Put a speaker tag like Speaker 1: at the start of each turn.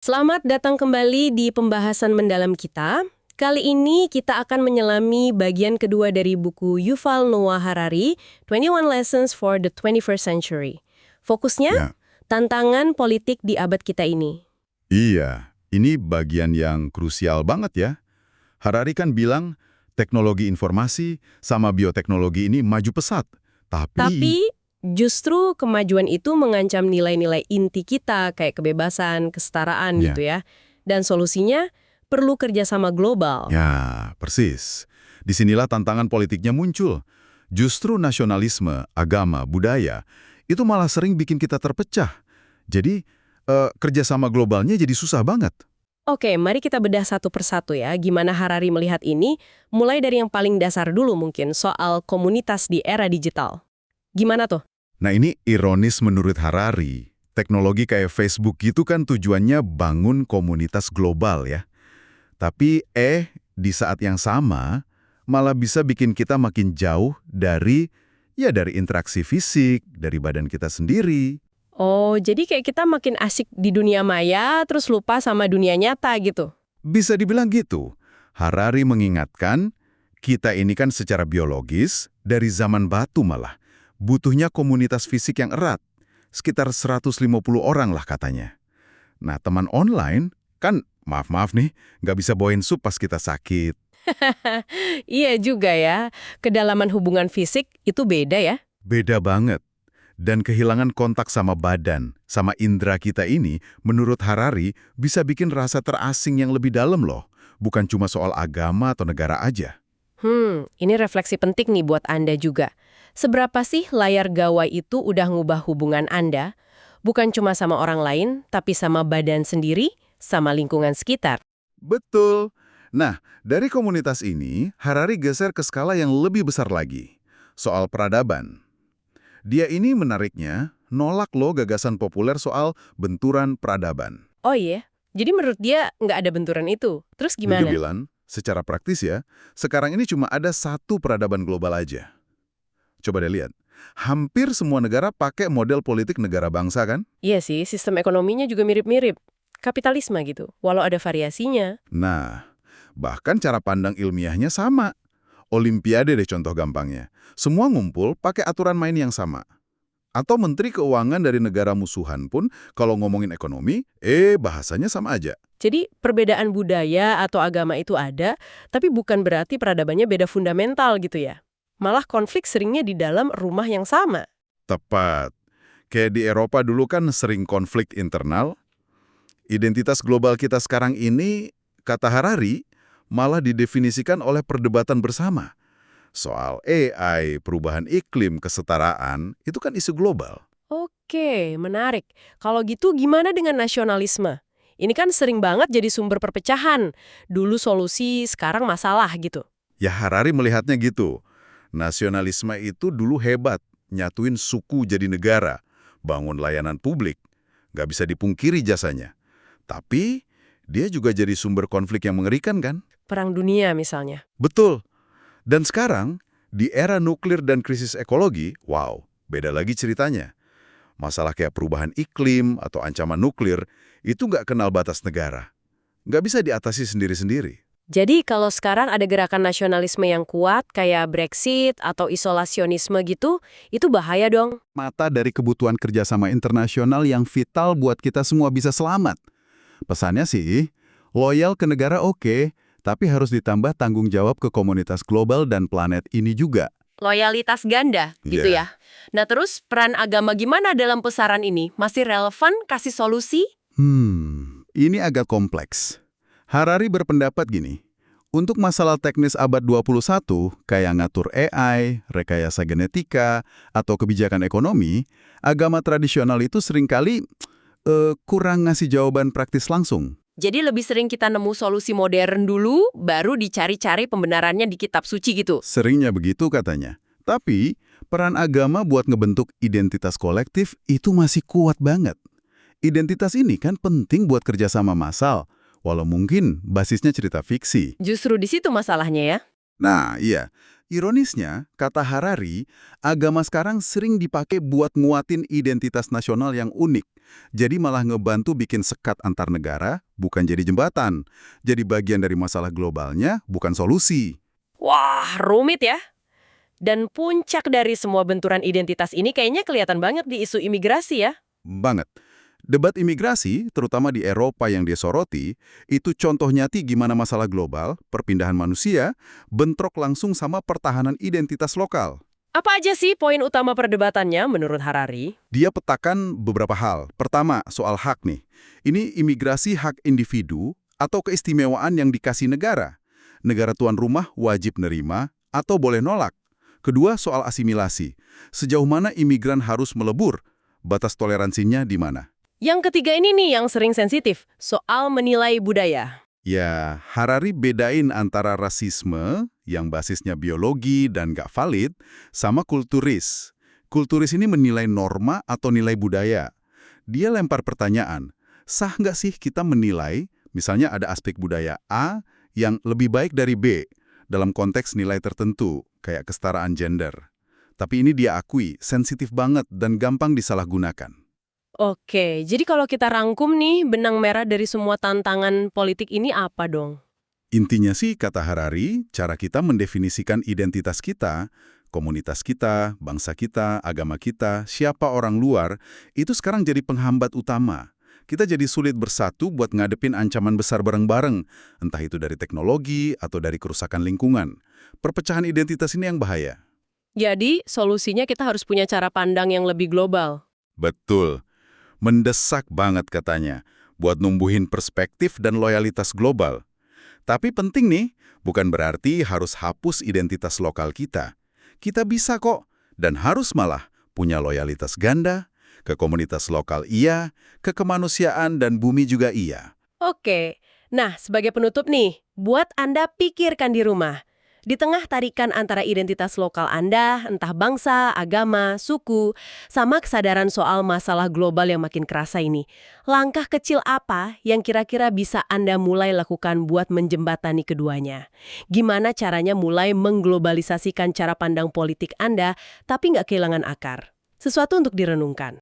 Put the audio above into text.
Speaker 1: Selamat datang kembali di pembahasan mendalam kita. Kali ini kita akan menyelami bagian kedua dari buku Yuval Noah Harari, 21 Lessons for the 21st Century. Fokusnya,
Speaker 2: Ya,
Speaker 1: tantangan politik di abad kita ini.
Speaker 2: iya. Ini bagian yang krusial banget ya. Harari kan bilang teknologi informasi sama bioteknologi ini maju pesat. Tapi,
Speaker 1: Tapi justru kemajuan itu mengancam nilai-nilai inti kita, kayak kebebasan, kesetaraan
Speaker 2: ya,
Speaker 1: gitu ya. Dan solusinya perlu kerjasama global.
Speaker 2: ya, persis. Disinilah tantangan politiknya muncul. Justru nasionalisme, agama, budaya, itu malah sering bikin kita terpecah. Jadi, kerjasama globalnya jadi susah banget.
Speaker 1: Oke, mari kita bedah satu persatu ya, gimana Harari melihat ini, mulai dari yang paling dasar dulu mungkin, soal komunitas di era digital. Gimana tuh?
Speaker 2: Nah ini ironis menurut Harari. Teknologi kayak Facebook gitu kan tujuannya bangun komunitas global ya. Tapi di saat yang sama malah bisa bikin kita makin jauh dari interaksi fisik, dari badan kita sendiri.
Speaker 1: Oh, jadi kayak kita makin asik di dunia maya, terus lupa sama dunia nyata gitu.
Speaker 2: Bisa dibilang gitu. Harari mengingatkan, kita ini kan secara biologis dari zaman batu malah. Butuhnya komunitas fisik yang erat. Sekitar 150 orang lah katanya. Nah, teman online kan, maaf-maaf nih, nggak bisa bawain sup pas kita sakit.
Speaker 1: Iya juga ya, kedalaman hubungan fisik itu beda ya.
Speaker 2: Beda banget. Dan kehilangan kontak sama badan, sama indera kita ini, menurut Harari, bisa bikin rasa terasing yang lebih dalam loh. Bukan cuma soal agama atau negara aja.
Speaker 1: Ini refleksi penting nih buat Anda juga. Seberapa sih layar gawai itu udah ngubah hubungan Anda? Bukan cuma sama orang lain, tapi sama badan sendiri, sama lingkungan sekitar.
Speaker 2: Betul. Nah, dari komunitas ini, Harari geser ke skala yang lebih besar lagi. Soal peradaban. Dia ini menariknya, nolak loh gagasan populer soal benturan peradaban.
Speaker 1: Oh iya, jadi menurut dia nggak ada benturan itu. Terus
Speaker 2: Dia
Speaker 1: gimana?
Speaker 2: bilang, secara praktis ya, sekarang ini cuma ada satu peradaban global aja. Coba deh lihat. Hampir semua negara pakai model politik negara bangsa kan?
Speaker 1: Iya sih, sistem ekonominya juga mirip-mirip. Kapitalisme gitu, walau ada variasinya.
Speaker 2: Nah, bahkan cara pandang ilmiahnya sama. Olimpiade deh contoh gampangnya. Semua ngumpul pakai aturan main yang sama. Atau menteri keuangan dari negara musuhan pun kalau ngomongin ekonomi, bahasanya sama aja.
Speaker 1: Jadi perbedaan budaya atau agama itu ada, tapi bukan berarti peradabannya beda fundamental gitu ya. Malah konflik seringnya di dalam rumah yang sama.
Speaker 2: Tepat. Kayak di Eropa dulu kan sering konflik internal. Identitas global kita sekarang ini, kata Harari, malah didefinisikan oleh perdebatan bersama. Soal AI, perubahan iklim, kesetaraan, itu kan isu global.
Speaker 1: Oke, menarik. Kalau gitu gimana dengan nasionalisme? Ini kan sering banget jadi sumber perpecahan. Dulu solusi, sekarang masalah gitu.
Speaker 2: Ya Harari melihatnya gitu. Nasionalisme itu dulu hebat, nyatuin suku jadi negara, bangun layanan publik. Nggak bisa dipungkiri jasanya. Tapi, dia juga jadi sumber konflik yang mengerikan kan?
Speaker 1: Perang dunia misalnya.
Speaker 2: Betul. Dan sekarang, di era nuklir dan krisis ekologi, wow, beda lagi ceritanya. Masalah kayak perubahan iklim atau ancaman nuklir, itu nggak kenal batas negara. Nggak bisa diatasi sendiri-sendiri.
Speaker 1: Jadi kalau sekarang ada gerakan nasionalisme yang kuat kayak Brexit atau isolasionisme gitu, itu bahaya dong.
Speaker 3: Mata dari kebutuhan kerjasama internasional yang vital buat kita semua bisa selamat. Pesannya sih, loyal ke negara oke, tapi harus ditambah tanggung jawab ke komunitas global dan planet ini juga.
Speaker 1: Loyalitas ganda, gitu
Speaker 2: Iya.
Speaker 1: ya. Nah terus peran agama gimana dalam pusaran ini? Masih relevan kasih solusi?
Speaker 3: Ini agak kompleks. Harari berpendapat gini, untuk masalah teknis abad 21, kayak ngatur AI, rekayasa genetika, atau kebijakan ekonomi, agama tradisional itu seringkali kurang ngasih jawaban praktis langsung.
Speaker 1: Jadi lebih sering kita nemu solusi modern dulu, baru dicari-cari pembenarannya di kitab suci gitu.
Speaker 3: Seringnya begitu katanya. Tapi, peran agama buat ngebentuk identitas kolektif itu masih kuat banget. Identitas ini kan penting buat kerjasama massal, walau mungkin basisnya cerita fiksi.
Speaker 1: Justru di situ masalahnya ya.
Speaker 3: Nah, iya. Ironisnya, kata Harari, agama sekarang sering dipakai buat nguatin identitas nasional yang unik. Jadi malah ngebantu bikin sekat antar negara, bukan jadi jembatan. Jadi bagian dari masalah globalnya, bukan solusi.
Speaker 1: Wah, rumit ya. Dan puncak dari semua benturan identitas ini kayaknya kelihatan banget di isu imigrasi ya.
Speaker 3: Banget. Debat imigrasi, terutama di Eropa yang dia soroti, itu contoh nyati gimana masalah global, perpindahan manusia, bentrok langsung sama pertahanan identitas lokal.
Speaker 1: Apa aja sih poin utama perdebatannya menurut Harari?
Speaker 3: Dia petakan beberapa hal. Pertama, soal hak nih. Ini imigrasi hak individu atau keistimewaan yang dikasih negara. Negara tuan rumah wajib nerima atau boleh nolak. Kedua, soal asimilasi. Sejauh mana imigran harus melebur? Batas toleransinya di mana?
Speaker 1: Yang ketiga ini nih yang sering sensitif, soal menilai budaya.
Speaker 3: Ya, Harari bedain antara rasisme yang basisnya biologi dan gak valid sama kulturis. Kulturis ini menilai norma atau nilai budaya. Dia lempar pertanyaan, sah nggak sih kita menilai, misalnya ada aspek budaya A yang lebih baik dari B dalam konteks nilai tertentu, kayak kesetaraan gender. Tapi ini dia akui, sensitif banget dan gampang disalahgunakan.
Speaker 1: Oke, jadi kalau kita rangkum nih benang merah dari semua tantangan politik ini apa dong?
Speaker 3: Intinya sih, kata Harari, cara kita mendefinisikan identitas kita, komunitas kita, bangsa kita, agama kita, siapa orang luar, itu sekarang jadi penghambat utama. Kita jadi sulit bersatu buat ngadepin ancaman besar bareng-bareng, entah itu dari teknologi atau dari kerusakan lingkungan. Perpecahan identitas ini yang bahaya.
Speaker 1: Jadi, solusinya kita harus punya cara pandang yang lebih global.
Speaker 3: Betul. Mendesak banget katanya, buat numbuhin perspektif dan loyalitas global. Tapi penting nih, bukan berarti harus hapus identitas lokal kita. Kita bisa kok, dan harus malah punya loyalitas ganda, ke komunitas lokal iya, ke kemanusiaan dan bumi juga iya.
Speaker 1: Oke, nah sebagai penutup nih, buat Anda pikirkan di rumah. Di tengah tarikan antara identitas lokal Anda, entah bangsa, agama, suku, sama kesadaran soal masalah global yang makin kerasa ini, langkah kecil apa yang kira-kira bisa Anda mulai lakukan buat menjembatani keduanya? Gimana caranya mulai mengglobalisasikan cara pandang politik Anda, tapi nggak kehilangan akar? Sesuatu untuk direnungkan.